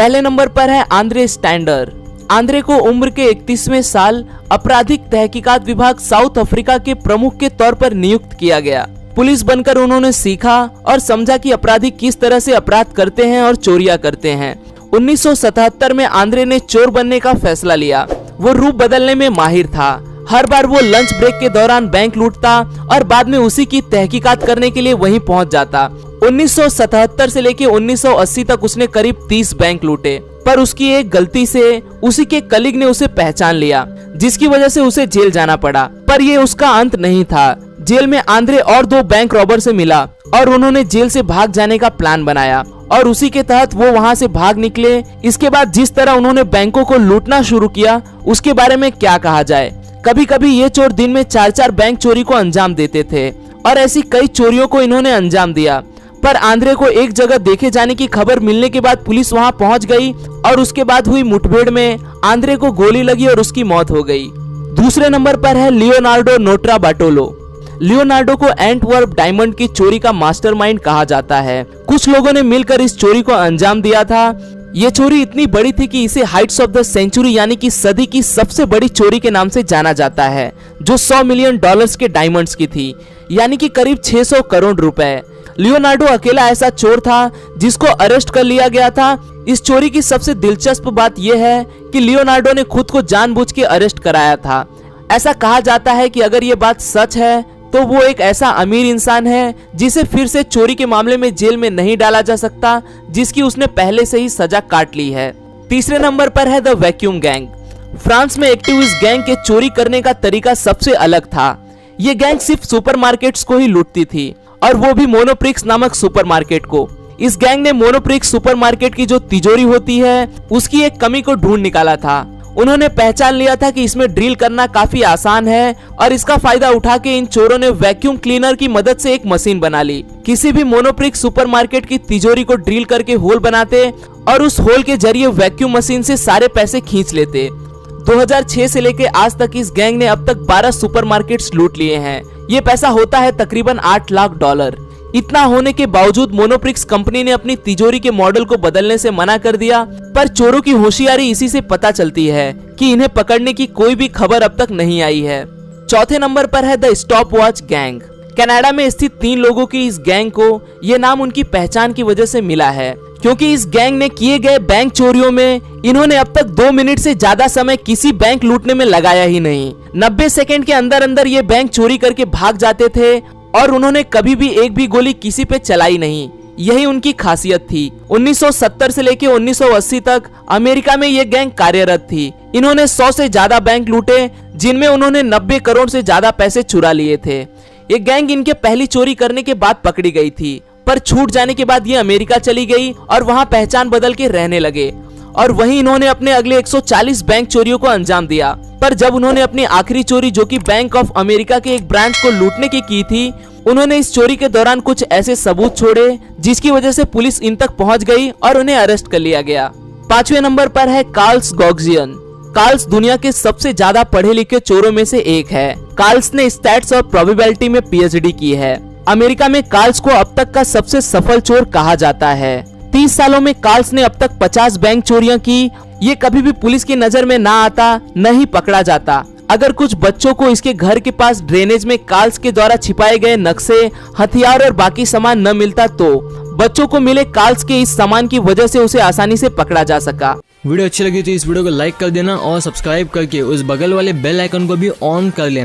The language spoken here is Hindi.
पहले नंबर पर है आंद्रे स्टैंडर। आंद्रे को उम्र के 31वें साल आपराधिक तहकीकात विभाग साउथ अफ्रीका के प्रमुख के तौर पर नियुक्त किया गया। पुलिस बनकर उन्होंने सीखा और समझा कि अपराधी किस तरह से अपराध करते हैं और चोरियां करते हैं। 1977 में आंद्रे ने चोर बनने का फैसला लिया। वो रूप बदलने में माहिर था। हर बार वो लंच ब्रेक के दौरान बैंक लूटता और बाद में उसी की तहकीकात करने के लिए वहीं पहुंच जाता। 1977 से लेकर 1980 तक उसने करीब 30 बैंक लूटे, पर उसकी एक गलती से उसी के कलीग ने उसे पहचान लिया, जिसकी वजह से उसे जेल जाना पड़ा। पर ये उसका अंत नहीं था। जेल में आंद्रे और 2 बैंक रॉबर से मिला और उन्होंने जेल से भाग जाने का प्लान बनाया और उसी के तहत वो वहां से भाग निकले। इसके बाद जिस तरह उन्होंने बैंकों को लूटना शुरू किया उसके बारे में क्या कहा जाए। कभी कभी ये चोर दिन में 4-4 बैंक चोरी को अंजाम देते थे और ऐसी कई चोरियों को इन्होंने अंजाम दिया। पर आंद्रे को एक जगह देखे जाने की खबर मिलने के बाद पुलिस वहां पहुंच गई और उसके बाद हुई मुठभेड़ में आंद्रे को गोली लगी और उसकी मौत हो गई। दूसरे नंबर पर है लियोनार्डो नोट्राबाटोलो। लियोनार्डो को एंटवर्प डायमंड की चोरी का मास्टरमाइंड कहा जाता है। कुछ लोगों ने मिलकर इस चोरी को अंजाम दिया था। ये चोरी इतनी बड़ी थी कि इसे हाइट्स ऑफ द सेंचुरी यानी कि सदी की सबसे बड़ी चोरी के नाम से जाना जाता है, जो $100 मिलियन के डायमंड्स की थी, यानी कि करीब 600 करोड़ रुपए। लियोनार्डो अकेला ऐसा चोर था जिसको अरेस्ट कर लिया गया था। इस चोरी की सबसे दिलचस्प बात यह है कि लियोनार्डो ने खुद को जानबूझ के अरेस्ट कराया था। ऐसा कहा जाता है कि अगर ये बात सच है तो वो एक ऐसा अमीर इंसान है जिसे फिर से चोरी के मामले में जेल में नहीं डाला जा सकता, जिसकी उसने पहले से ही सजा काट ली है। तीसरे नंबर पर है द वैक्यूम गैंग। फ्रांस में एक्टिव इस गैंग के चोरी करने का तरीका सबसे अलग था। ये गैंग सिर्फ सुपरमार्केट्स को ही लूटती थी और वो भी मोनोप्रिक्स नामक सुपरमार्केट को। इस गैंग ने मोनोप्रिक्स सुपरमार्केट की जो तिजोरी होती है उसकी एक कमी को ढूंढ निकाला था। उन्होंने पहचान लिया था कि इसमें ड्रिल करना काफी आसान है और इसका फायदा उठा के इन चोरों ने वैक्यूम क्लीनर की मदद से एक मशीन बना ली। किसी भी मोनोप्रिक्स सुपरमार्केट की तिजोरी को ड्रिल करके होल बनाते और उस होल के जरिए वैक्यूम मशीन से सारे पैसे खींच लेते। 2006 से लेके आज तक इस गैंग ने अब तक 12 सुपरमार्केट्स लूट लिए हैं। ये पैसा होता है तकरीबन $8 लाख। इतना होने के बावजूद मोनोप्रिक्स कंपनी ने अपनी तिजोरी के मॉडल को बदलने से मना कर दिया, पर चोरों की होशियारी इसी से पता चलती है कि इन्हें पकड़ने की कोई भी खबर अब तक नहीं आई है। चौथे नंबर पर है the stop watch gang. Canada में स्थित 3 लोगों की इस गैंग को ये नाम उनकी पहचान की वजह से मिला है, क्योंकि इस गैंग ने किए गए बैंक चोरियों में इन्होंने अब तक 2 मिनट से ज्यादा समय किसी बैंक लूटने में लगाया ही नहीं। 90 सेकंड के अंदर अंदर ये बैंक चोरी करके भाग जाते थे और उन्होंने कभी भी एक भी गोली किसी पे चलाई नहीं। यही उनकी खासियत थी। 1970 से लेकर 1980 तक अमेरिका में ये गैंग कार्यरत थी। इन्होंने 100 से ज्यादा बैंक लूटे, जिनमें उन्होंने 90 करोड़ से ज्यादा पैसे चुरा लिए थे। ये गैंग इनके पहली चोरी करने के बाद पकड़ी गई थी, पर छूट जाने के बाद ये अमेरिका चली गई और वहां पहचान बदल के रहने लगे और वहीं इन्होंने अपने अगले 140 बैंक चोरियों को अंजाम दिया। पर जब उन्होंने अपनी आखिरी चोरी, जो कि बैंक ऑफ अमेरिका के एक ब्रांच को लूटने की थी, उन्होंने इस चोरी के दौरान कुछ ऐसे सबूत छोड़े जिसकी वजह से पुलिस इन तक पहुंच गई और उन्हें अरेस्ट कर लिया गया। 5वें नंबर पर है कार्ल्स गॉग्जियन। कार्ल्स दुनिया के सबसे ज्यादा पढ़े लिखे चोरों में से एक है। कार्ल्स ने स्टैट्स और प्रोबेबिलिटी में PhD की है। अमेरिका में कार्ल्स को अब तक का सबसे सफल चोर कहा जाता है। 30 सालों में कार्ल्स ने अब तक 50 बैंक चोरियां की। ये कभी भी पुलिस की नजर में ना आता, न ही पकड़ा जाता। अगर कुछ बच्चों को इसके घर के पास ड्रेनेज में कार्ल्स के द्वारा छिपाए गए नक्शे, हथियार और बाकी सामान न मिलता तो बच्चों को मिले कार्ल्स के इस सामान की वजह से उसे आसानी से पकड़ा जा सका। वीडियो अच्छी लगी तो इस वीडियो को लाइक कर देना और सब्सक्राइब करके उस बगल वाले बेल आइकन को भी ऑन कर लेना।